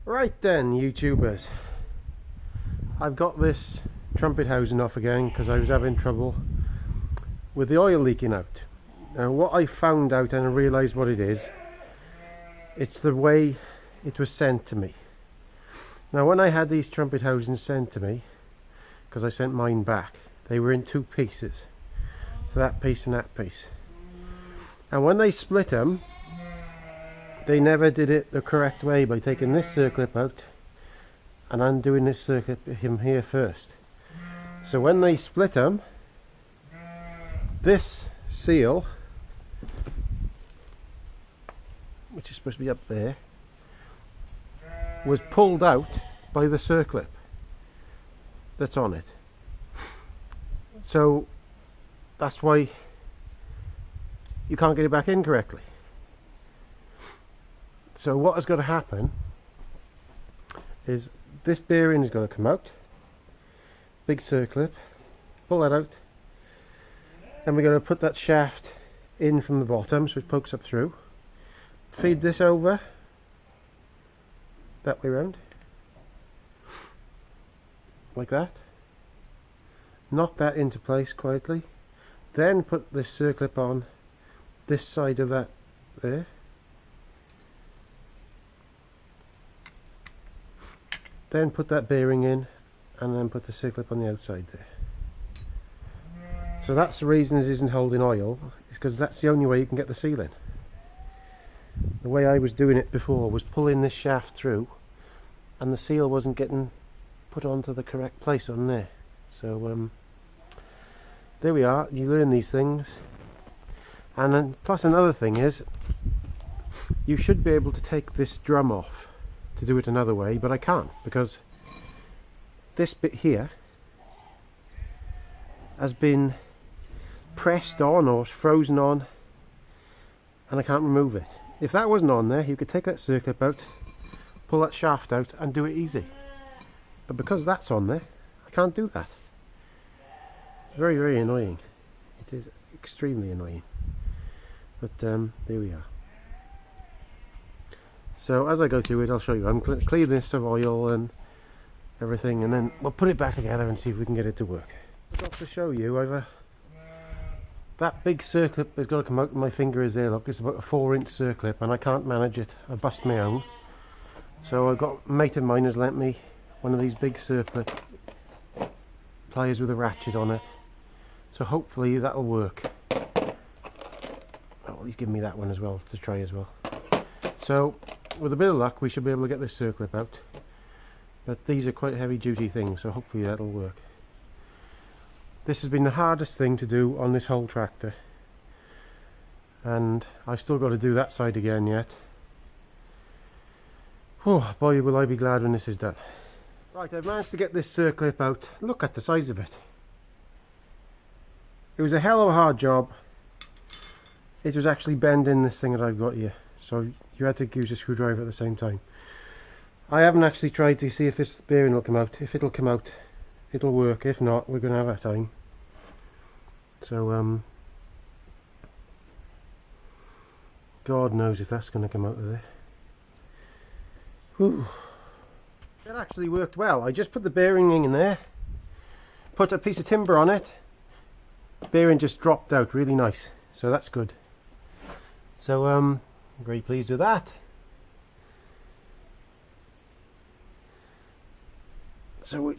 Right then, YouTubers, I've got this trumpet housing off again because I was having trouble with the oil leaking out. Now what I found out, and I realised what it is, it's the way it was sent to me. Now when I had these trumpet housings sent to me, because I sent mine back, they were in two pieces, so that piece and that piece, and when they split them, they never did it the correct way by taking this circlip out and undoing this circlip from here first. So when they split them, this seal, which is supposed to be up there, was pulled out by the circlip that's on it. So that's why you can't get it back in correctly. So what has got to happen is this bearing is going to come out, big circlip, pull that out, and we're going to put that shaft in from the bottom so it pokes up through, feed this over that way round, like that, knock that into place quietly, then put this circlip on this side of that there, then put that bearing in, and then put the circlip on the outside there. So that's the reason it isn't holding oil, is because that's the only way you can get the seal in. The way I was doing it before was pulling this shaft through, and the seal wasn't getting put onto the correct place on there. So there we are, you learn these things. And then plus another thing is, you should be able to take this drum off to do it another way, but I can't, because this bit here has been pressed on or frozen on, and I can't remove it. If that wasn't on there, you could take that circlip out, pull that shaft out and do it easy, but because that's on there, I can't do that. Very, very annoying. It is extremely annoying, but there we are. So as I go through it, I'll show you. I'm cleaning this of oil and everything, and then we'll put it back together and see if we can get it to work. Just to show you, that big circlip has got to come out, and my finger is there, look, it's about a 4-inch circlip, and I can't manage it. I bust my own. So I've got a mate of mine has lent me one of these big circlip pliers with a ratchet on it. So hopefully that'll work. Oh, he's given me that one as well to try as well. So with a bit of luck we should be able to get this circlip out, but these are quite heavy duty things, so hopefully that'll work. This has been the hardest thing to do on this whole tractor, and I've still got to do that side again yet. Oh boy, will I be glad when this is done. Right, I've managed to get this circlip out. Look at the size of it. It was a hell of a hard job. It was actually bending this thing that I've got here, so you had to use a screwdriver at the same time. I haven't actually tried to see if this bearing will come out. If it'll come out, it'll work. If not, we're going to have our time. So God knows if that's going to come out of there. Whew. That actually worked well. I just put the bearing in there, put a piece of timber on it, bearing just dropped out really nice, so that's good. So I'm very pleased with that. So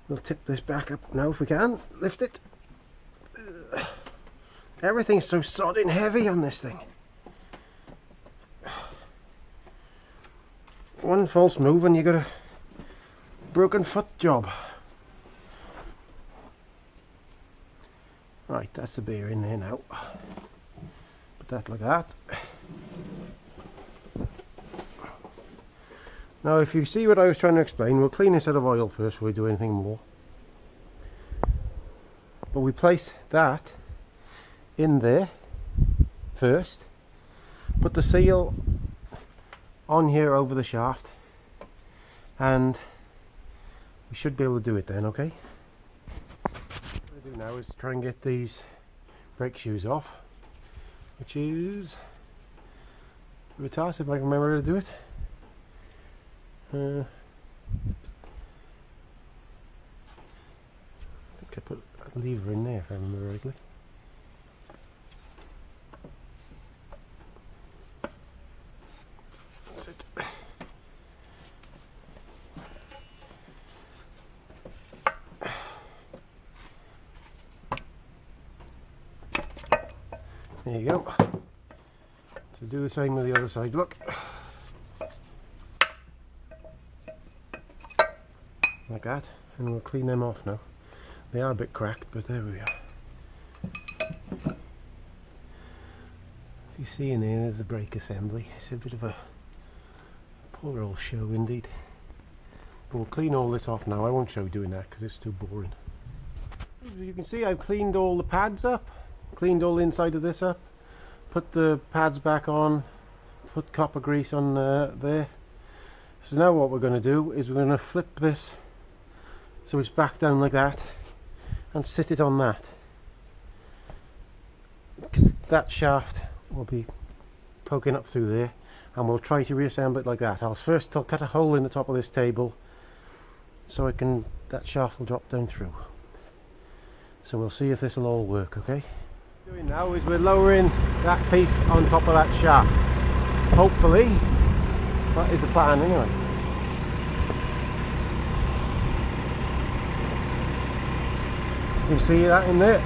we'll tip this back up now if we can, lift it. Everything's so sodding heavy on this thing. One false move and you got a broken foot job. Right, that's the bearing there now. Put that like that. Now if you see what I was trying to explain, we'll clean this out of oil first before we do anything more. But we place that in there first, put the seal on here over the shaft, and we should be able to do it then, okay? What I do now is try and get these brake shoes off, which is a task if I can remember how to do it. I think I put a lever in there if I remember rightly. That's it. There you go. So do the same with the other side, look. Like that, and we'll clean them off now. They are a bit cracked, but there we are. If you see in there, there's the brake assembly. It's a bit of a poor old show indeed. But we'll clean all this off now. I won't show you doing that because it's too boring. As you can see, I've cleaned all the pads up, cleaned all the inside of this up, put the pads back on, put copper grease on there. So now what we're going to do is we're going to flip this so it's back down like that and sit it on that, because that shaft will be poking up through there, and we'll try to reassemble it like that. I'll cut a hole in the top of this table so that shaft will drop down through. So we'll see if this will all work, okay? What we're doing now is we're lowering that piece on top of that shaft. Hopefully, that is the plan anyway. You can see that in there.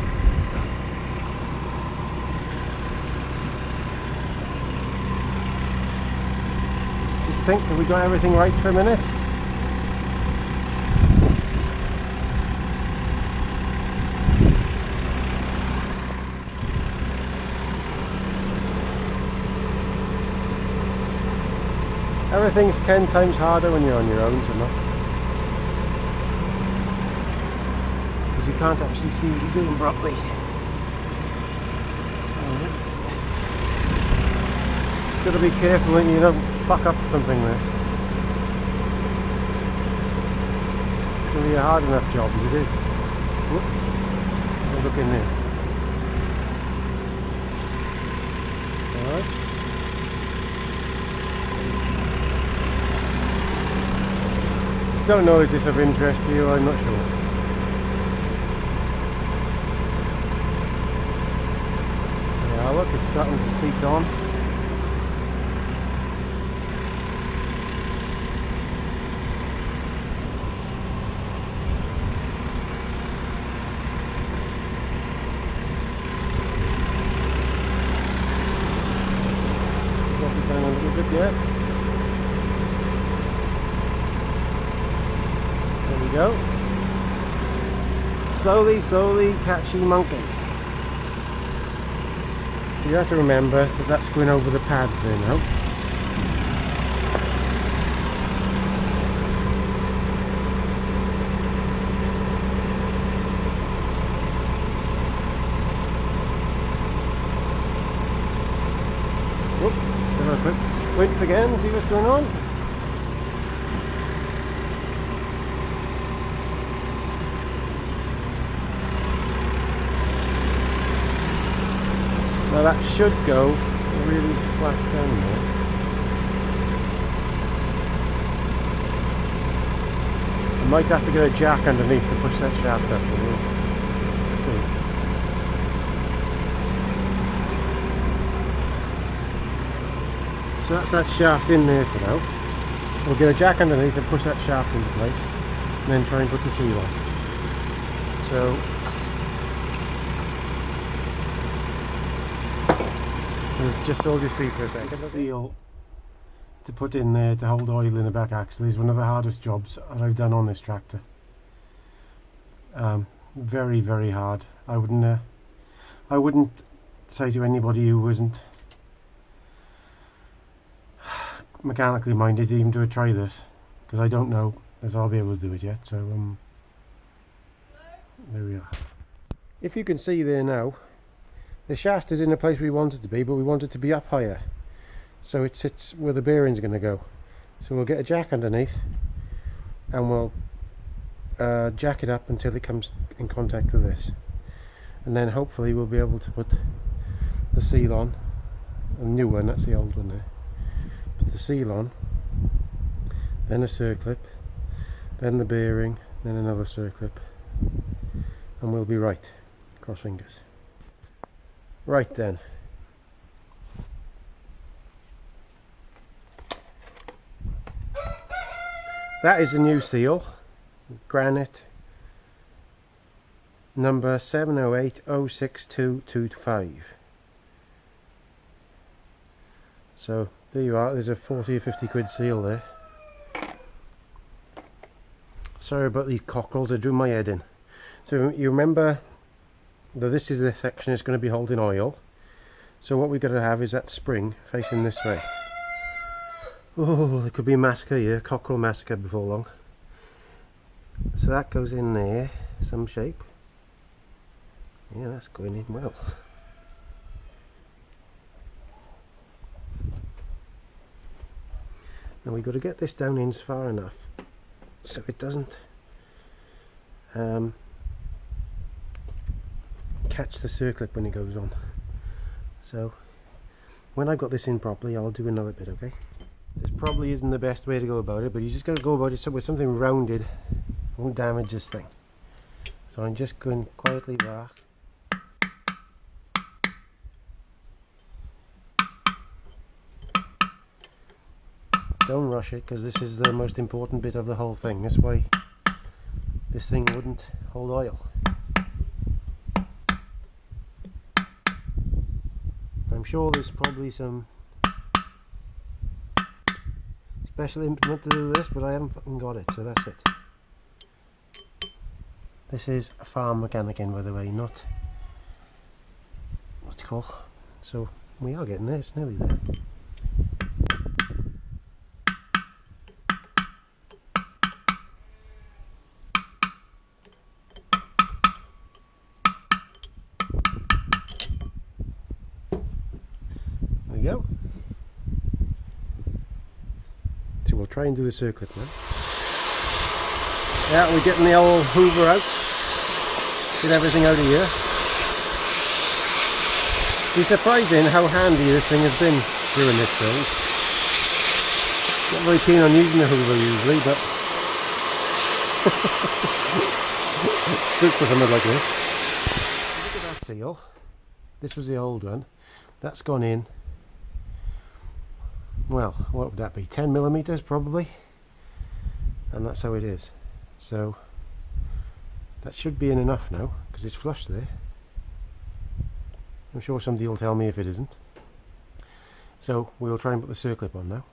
Just think that we got everything right for a minute. Everything's 10 times harder when you're on your own, so not. You can't actually see what you're doing properly. Just got to be careful when you don't fuck up something there. It's going to be a hard enough job as it is. Whoop. Look in there. Alright. Don't know, is this of interest to you? I'm not sure. Look, it's starting to seat on. Drop it down a little bit, yeah. There we go. Slowly, slowly, catchy monkey. You have to remember that that's going over the pads there now. Whoop, let's have a quick squint again, see what's going on. Now that should go really flat down there. I might have to get a jack underneath to push that shaft up. We'll see. So that's that shaft in there for now. We'll get a jack underneath and push that shaft into place, and then try and put the seal on. So just hold your seat for a second. The seal to put in there to hold oil in the back axle is one of the hardest jobs that I've done on this tractor. Very, very hard. I wouldn't say to anybody who wasn't mechanically minded to even do a try this, because I don't know as I'll be able to do it yet. So there we are. If you can see there now, the shaft is in the place we want it to be, but we want it to be up higher, so it sits where the bearing's going to go. So we'll get a jack underneath and we'll jack it up until it comes in contact with this, and then hopefully we'll be able to put the seal on, a new one, that's the old one there, put the seal on, then a circlip, then the bearing, then another circlip, and we'll be right. Cross fingers. Right then. That is a new seal, granite, number 708-06225. So there you are, there's a 40 or 50 quid seal there. Sorry about these cockerels, they drew my head in. So you remember that this is the section that's going to be holding oil. So what we've got to have is that spring facing this way. Oh, there could be a massacre here, cockerel massacre before long. So that goes in there, some shape. Yeah, that's going in well. Now we've got to get this down in far enough so it doesn't catch the circlip when it goes on. So when I've got this in properly, I'll do another bit, okay? This probably isn't the best way to go about it, but you just got to go about it with something rounded. Won't damage this thing. So I'm just going quietly back. Don't rush it, because this is the most important bit of the whole thing. That's why this thing wouldn't hold oil. I'm sure there's probably some special implement to do this, but I haven't fucking got it, so that's it. This is a farm mechanic in, by the way, not what's it called. So we are getting there, it's nearly there. There we go. So we'll try and do the circlip now. Yeah, we're getting the old Hoover out. Get everything out of here. It's surprising how handy this thing has been during this build. Not very keen on using the Hoover usually, but good for something like this. Look at that seal. This was the old one. That's gone in. Well, what would that be? 10mm probably, and that's how it is. So that should be in enough now, because it's flush there. I'm sure somebody will tell me if it isn't. So we'll try and put the circlip on now.